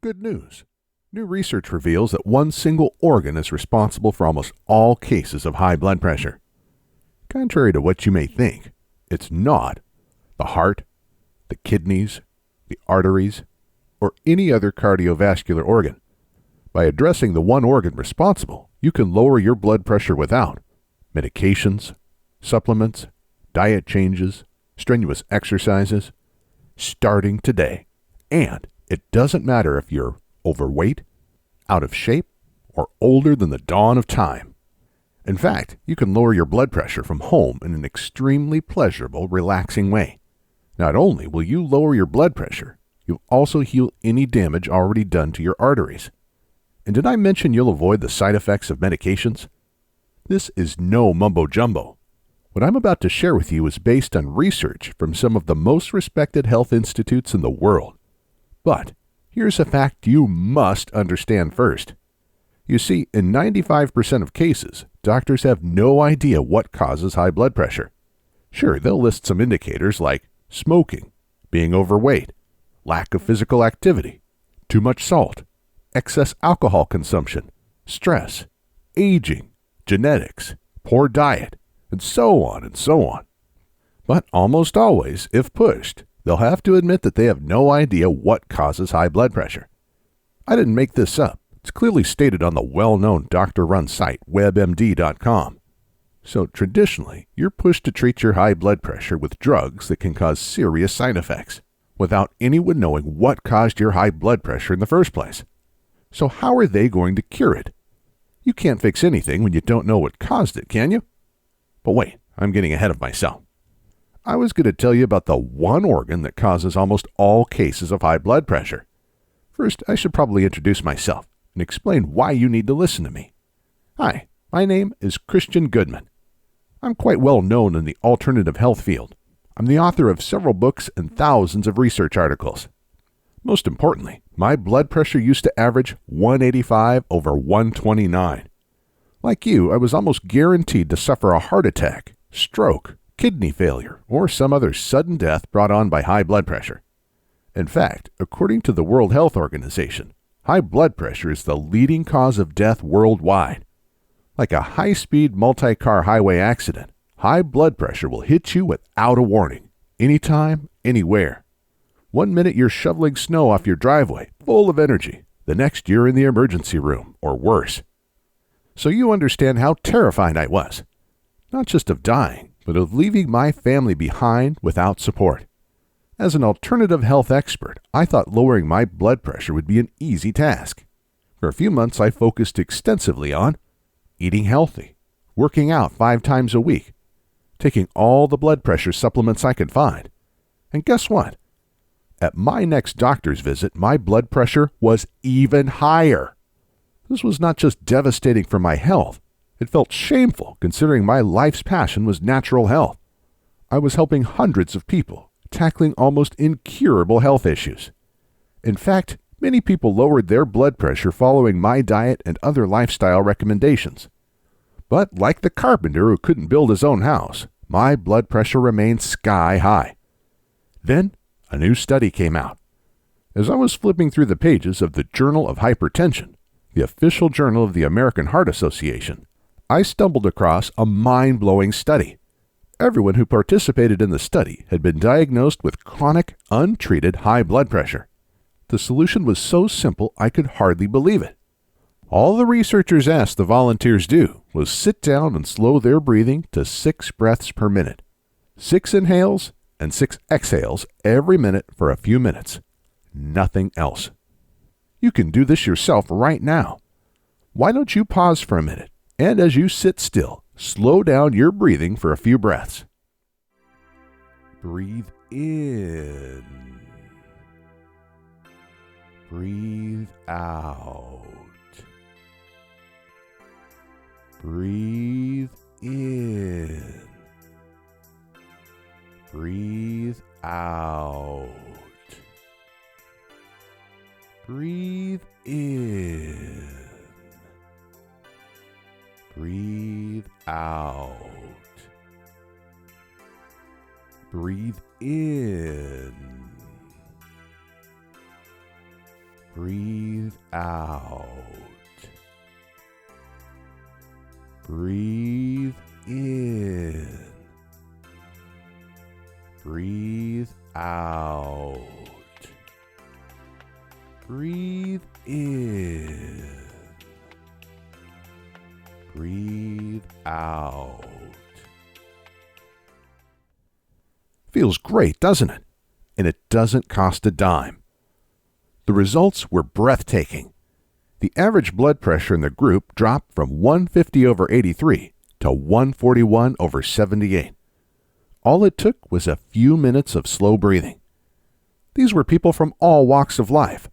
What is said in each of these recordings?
Good news. New research reveals that one single organ is responsible for almost all cases of high blood pressure. Contrary to what you may think, it's not the heart, the kidneys, the arteries, or any other cardiovascular organ. By addressing the one organ responsible, you can lower your blood pressure without medications, supplements, diet changes, strenuous exercises, starting today. And it doesn't matter if you're overweight, out of shape, or older than the dawn of time. In fact, you can lower your blood pressure from home in an extremely pleasurable, relaxing way. Not only will you lower your blood pressure, you'll also heal any damage already done to your arteries. And did I mention you'll avoid the side effects of medications? This is no mumbo-jumbo. What I'm about to share with you is based on research from some of the most respected health institutes in the world. But here's a fact you must understand first. You see, in 95% of cases, doctors have no idea what causes high blood pressure. Sure, they'll list some indicators like smoking, being overweight, lack of physical activity, too much salt, excess alcohol consumption, stress, aging, genetics, poor diet, and so on and so on. But almost always, if pushed, they'll have to admit that they have no idea what causes high blood pressure. I didn't make this up. It's clearly stated on the well-known doctor-run site, WebMD.com. So traditionally, you're pushed to treat your high blood pressure with drugs that can cause serious side effects, without anyone knowing what caused your high blood pressure in the first place. So how are they going to cure it? You can't fix anything when you don't know what caused it, can you? But wait, I'm getting ahead of myself. I was going to tell you about the one organ that causes almost all cases of high blood pressure. First, I should probably introduce myself and explain why you need to listen to me. Hi, my name is Christian Goodman. I'm quite well known in the alternative health field. I'm the author of several books and thousands of research articles. Most importantly, my blood pressure used to average 185 over 129. Like you, I was almost guaranteed to suffer a heart attack, stroke, kidney failure, or some other sudden death brought on by high blood pressure. In fact, according to the World Health Organization, high blood pressure is the leading cause of death worldwide. Like a high-speed multi-car highway accident, high blood pressure will hit you without a warning, anytime, anywhere. 1 minute you're shoveling snow off your driveway, full of energy. The next you're in the emergency room, or worse. So you understand how terrified I was. Not just of dying, but of leaving my family behind without support. As an alternative health expert, I thought lowering my blood pressure would be an easy task. For a few months, I focused extensively on eating healthy, working out 5 times a week, taking all the blood pressure supplements I could find. And guess what? At my next doctor's visit, my blood pressure was even higher. This was not just devastating for my health. It felt shameful considering my life's passion was natural health. I was helping hundreds of people, tackling almost incurable health issues. In fact, many people lowered their blood pressure following my diet and other lifestyle recommendations. But like the carpenter who couldn't build his own house, my blood pressure remained sky high. Then, a new study came out. As I was flipping through the pages of the Journal of Hypertension, the official journal of the American Heart Association, I stumbled across a mind-blowing study. Everyone who participated in the study had been diagnosed with chronic, untreated high blood pressure. The solution was so simple I could hardly believe it. All the researchers asked the volunteers do was sit down and slow their breathing to 6 breaths per minute. 6 inhales and 6 exhales every minute for a few minutes. Nothing else. You can do this yourself right now. Why don't you pause for a minute, and as you sit still, slow down your breathing for a few breaths. Breathe in. Breathe out. Breathe in. Breathe out. Breathe in. Breathe out. Breathe in. Breathe out. Breathe in. Breathe out. Breathe in. Breathe out. Feels great, doesn't it? And it doesn't cost a dime. The results were breathtaking. The average blood pressure in the group dropped from 150/83 to 141/78. All it took was a few minutes of slow breathing. These were people from all walks of life.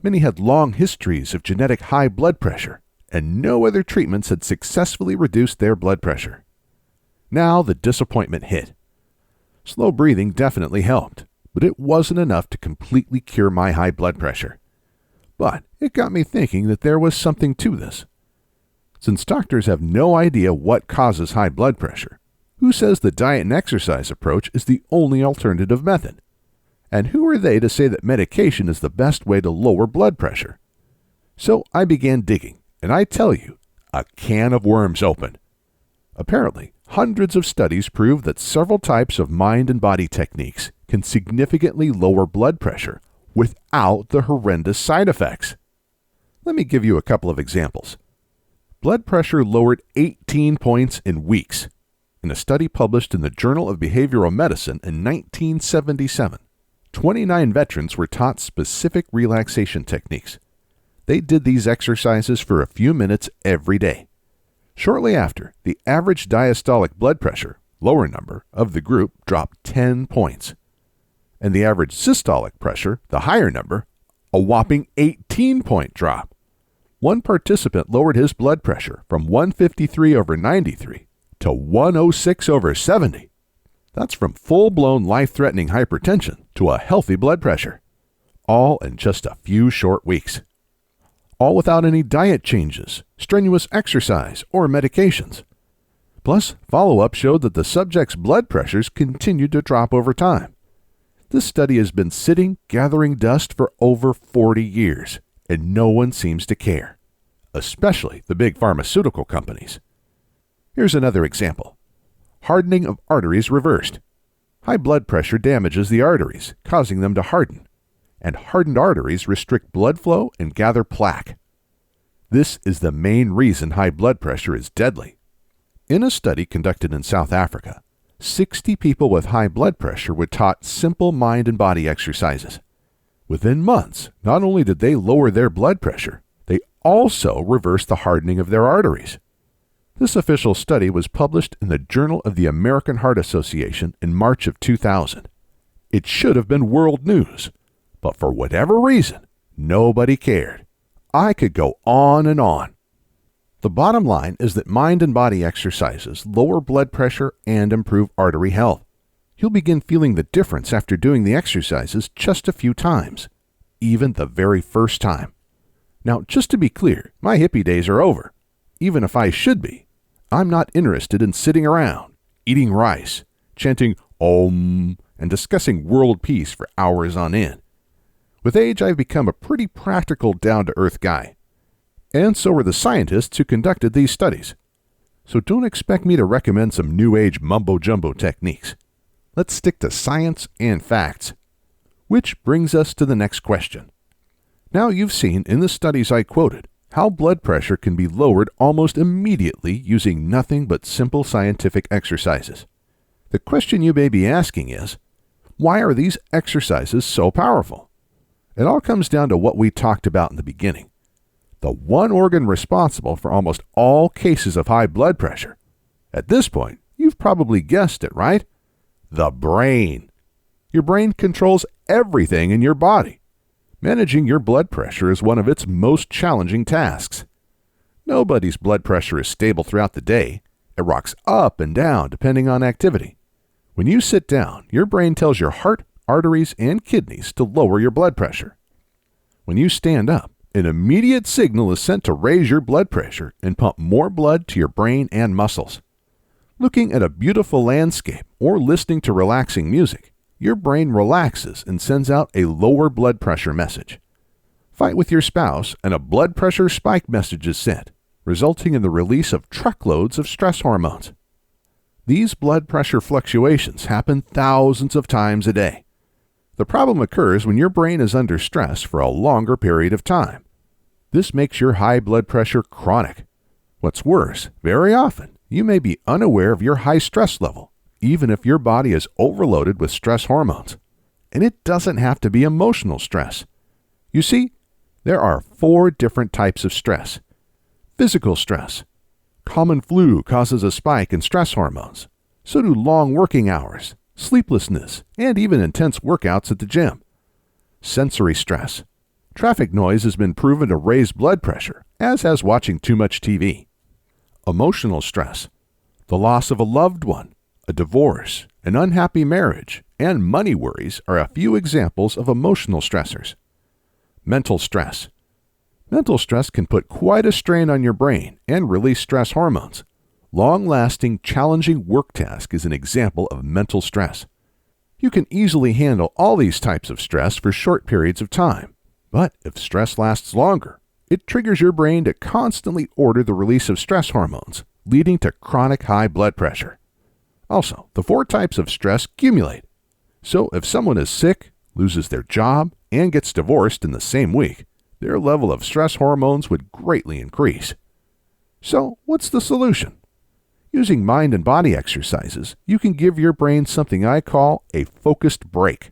Many had long histories of genetic high blood pressure, and no other treatments had successfully reduced their blood pressure. Now the disappointment hit. Slow breathing definitely helped, but it wasn't enough to completely cure my high blood pressure. But it got me thinking that there was something to this. Since doctors have no idea what causes high blood pressure, who says the diet and exercise approach is the only alternative method? And who are they to say that medication is the best way to lower blood pressure? So I began digging, and I tell you, a can of worms opened. Apparently, hundreds of studies prove that several types of mind and body techniques can significantly lower blood pressure without the horrendous side effects. Let me give you a couple of examples. Blood pressure lowered 18 points in weeks. In a study published in the Journal of Behavioral Medicine in 1977, 29 veterans were taught specific relaxation techniques. They did these exercises for a few minutes every day. Shortly after, the average diastolic blood pressure, lower number, of the group dropped 10 points. And the average systolic pressure, the higher number, a whopping 18-point drop. One participant lowered his blood pressure from 153/93 to 106/70. That's from full-blown life-threatening hypertension to a healthy blood pressure. All in just a few short weeks. All without any diet changes, strenuous exercise, or medications. Plus, follow-up showed that the subject's blood pressures continued to drop over time. This study has been sitting, gathering dust for over 40 years, and no one seems to care, especially the big pharmaceutical companies. Here's another example. Hardening of arteries reversed. High blood pressure damages the arteries, causing them to harden. And hardened arteries restrict blood flow and gather plaque. This is the main reason high blood pressure is deadly. In a study conducted in South Africa, 60 people with high blood pressure were taught simple mind and body exercises. Within months, not only did they lower their blood pressure, they also reversed the hardening of their arteries. This official study was published in the Journal of the American Heart Association in March of 2000. It should have been world news. But for whatever reason, nobody cared. I could go on and on. The bottom line is that mind and body exercises lower blood pressure and improve artery health. You'll begin feeling the difference after doing the exercises just a few times, even the very first time. Now, just to be clear, my hippie days are over. Even if I should be, I'm not interested in sitting around, eating rice, chanting Om, and discussing world peace for hours on end. With age, I've become a pretty practical, down-to-earth guy. And so are the scientists who conducted these studies. So don't expect me to recommend some new age mumbo-jumbo techniques. Let's stick to science and facts. Which brings us to the next question. Now you've seen in the studies I quoted how blood pressure can be lowered almost immediately using nothing but simple scientific exercises. The question you may be asking is, why are these exercises so powerful? It all comes down to what we talked about in the beginning. The one organ responsible for almost all cases of high blood pressure. At this point, you've probably guessed it, right? The brain. Your brain controls everything in your body. Managing your blood pressure is one of its most challenging tasks. Nobody's blood pressure is stable throughout the day. It rocks up and down depending on activity. When you sit down, your brain tells your heart, arteries, and kidneys to lower your blood pressure. When you stand up, an immediate signal is sent to raise your blood pressure and pump more blood to your brain and muscles. Looking at a beautiful landscape or listening to relaxing music, your brain relaxes and sends out a lower blood pressure message. Fight with your spouse and a blood pressure spike message is sent, resulting in the release of truckloads of stress hormones. These blood pressure fluctuations happen thousands of times a day. The problem occurs when your brain is under stress for a longer period of time. This makes your high blood pressure chronic. What's worse, very often, you may be unaware of your high stress level, even if your body is overloaded with stress hormones. And it doesn't have to be emotional stress. You see, there are 4 different types of stress. Physical stress. Common flu causes a spike in stress hormones. So do long working hours, sleeplessness, and even intense workouts at the gym. Sensory stress. Traffic noise has been proven to raise blood pressure, as has watching too much TV. Emotional stress. The loss of a loved one, a divorce, an unhappy marriage, and money worries are a few examples of emotional stressors. Mental stress. Mental stress can put quite a strain on your brain and release stress hormones. Long-lasting, challenging work task is an example of mental stress. You can easily handle all these types of stress for short periods of time, but if stress lasts longer, it triggers your brain to constantly order the release of stress hormones, leading to chronic high blood pressure. Also, the 4 types of stress accumulate. So if someone is sick, loses their job, and gets divorced in the same week, their level of stress hormones would greatly increase. So, what's the solution? Using mind and body exercises, you can give your brain something I call a focused break.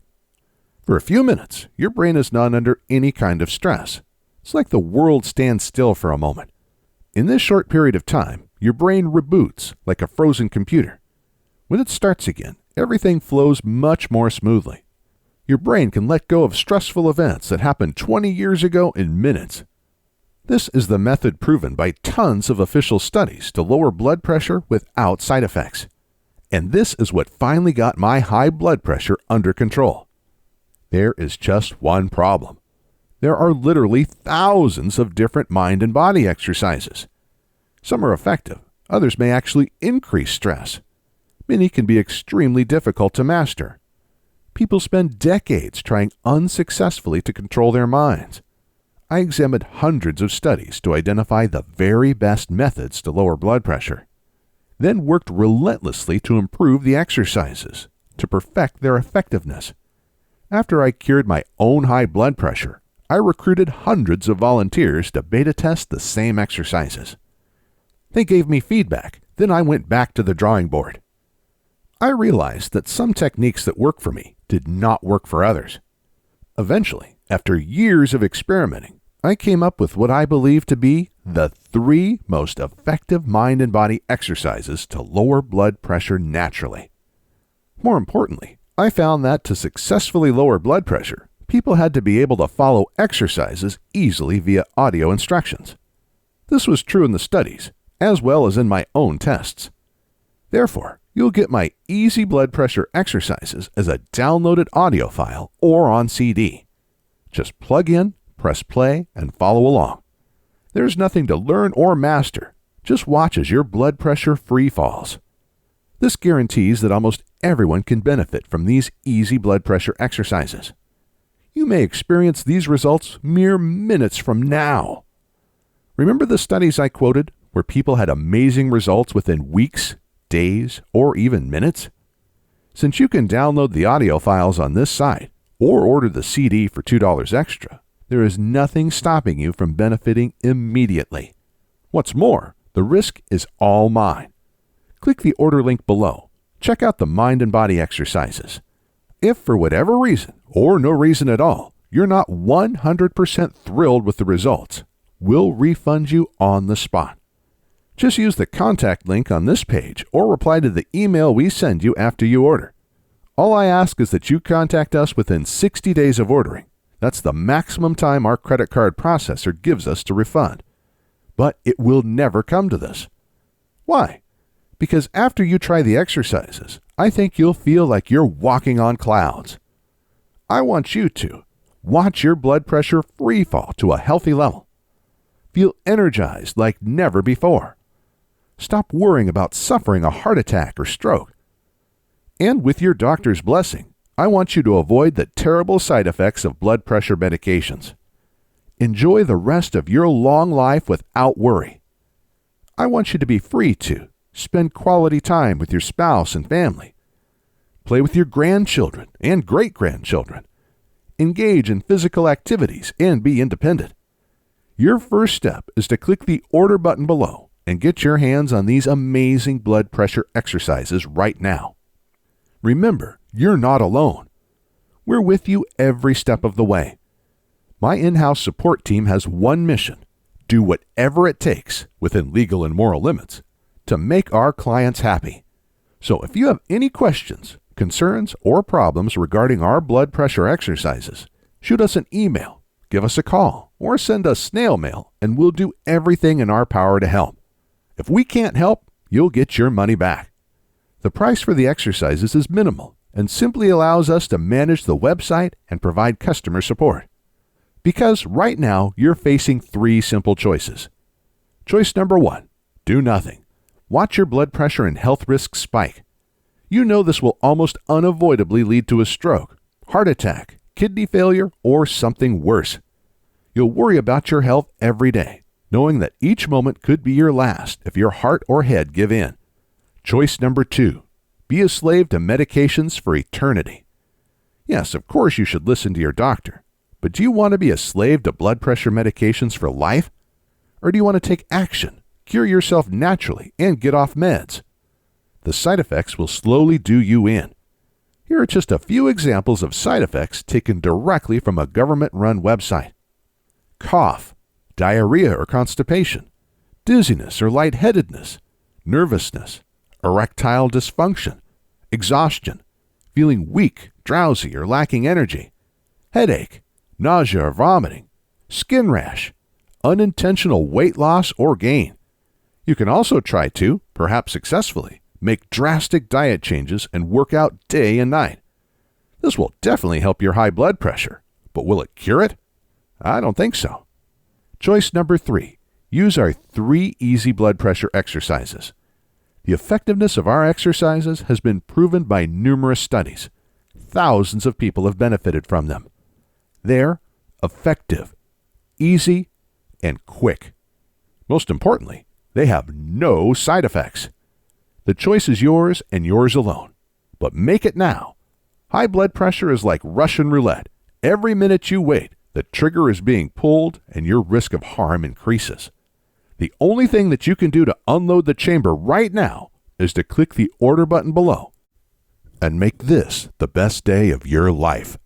For a few minutes, your brain is not under any kind of stress. It's like the world stands still for a moment. In this short period of time, your brain reboots like a frozen computer. When it starts again, everything flows much more smoothly. Your brain can let go of stressful events that happened 20 years ago in minutes. This is the method proven by tons of official studies to lower blood pressure without side effects. And this is what finally got my high blood pressure under control. There is just one problem. There are literally thousands of different mind and body exercises. Some are effective, others may actually increase stress. Many can be extremely difficult to master. People spend decades trying unsuccessfully to control their minds. I examined hundreds of studies to identify the very best methods to lower blood pressure, then worked relentlessly to improve the exercises, to perfect their effectiveness. After I cured my own high blood pressure, I recruited hundreds of volunteers to beta test the same exercises. They gave me feedback, then I went back to the drawing board. I realized that some techniques that work for me did not work for others. Eventually, after years of experimenting, I came up with what I believe to be the 3 most effective mind and body exercises to lower blood pressure naturally. More importantly, I found that to successfully lower blood pressure, people had to be able to follow exercises easily via audio instructions. This was true in the studies, as well as in my own tests. Therefore, you'll get my easy blood pressure exercises as a downloaded audio file or on CD. Just plug in, press play, and follow along. There's nothing to learn or master. Just watch as your blood pressure free falls. This guarantees that almost everyone can benefit from these easy blood pressure exercises. You may experience these results mere minutes from now. Remember the studies I quoted where people had amazing results within weeks, days, or even minutes? Since you can download the audio files on this site or order the CD for $2 extra, there is nothing stopping you from benefiting immediately. What's more, the risk is all mine. Click the order link below. Check out the mind and body exercises. If for whatever reason, or no reason at all, you're not 100% thrilled with the results, we'll refund you on the spot. Just use the contact link on this page or reply to the email we send you after you order. All I ask is that you contact us within 60 days of ordering. That's the maximum time our credit card processor gives us to refund. But it will never come to this. Why? Because after you try the exercises, I think you'll feel like you're walking on clouds. I want you to watch your blood pressure free fall to a healthy level. Feel energized like never before. Stop worrying about suffering a heart attack or stroke. And with your doctor's blessing, I want you to avoid the terrible side effects of blood pressure medications. Enjoy the rest of your long life without worry. I want you to be free to spend quality time with your spouse and family. Play with your grandchildren and great-grandchildren. Engage in physical activities and be independent. Your first step is to click the order button below and get your hands on these amazing blood pressure exercises right now. Remember, you're not alone. We're with you every step of the way. My in-house support team has one mission: do whatever it takes, within legal and moral limits, to make our clients happy. So if you have any questions, concerns, or problems regarding our blood pressure exercises, shoot us an email, give us a call, or send us snail mail, and we'll do everything in our power to help. If we can't help, you'll get your money back. The price for the exercises is minimal and simply allows us to manage the website and provide customer support. Because right now, you're facing 3 simple choices. Choice number 1, do nothing. Watch your blood pressure and health risks spike. You know this will almost unavoidably lead to a stroke, heart attack, kidney failure, or something worse. You'll worry about your health every day, knowing that each moment could be your last if your heart or head give in. Choice number 2, be a slave to medications for eternity. Yes, of course you should listen to your doctor. But do you want to be a slave to blood pressure medications for life? Or do you want to take action, cure yourself naturally, and get off meds? The side effects will slowly do you in. Here are just a few examples of side effects taken directly from a government-run website. Cough, diarrhea or constipation, dizziness or lightheadedness, nervousness, erectile dysfunction, exhaustion, feeling weak, drowsy, or lacking energy, headache, nausea or vomiting, skin rash, unintentional weight loss or gain. You can also try to, perhaps successfully, make drastic diet changes and work out day and night. This will definitely help your high blood pressure, but will it cure it? I don't think so. Choice number 3, use our 3 easy blood pressure exercises. The effectiveness of our exercises has been proven by numerous studies. Thousands of people have benefited from them. They're effective, easy, and quick. Most importantly, they have no side effects. The choice is yours and yours alone. But make it now. High blood pressure is like Russian roulette. Every minute you wait, the trigger is being pulled and your risk of harm increases. The only thing that you can do to unload the chamber right now is to click the order button below and make this the best day of your life.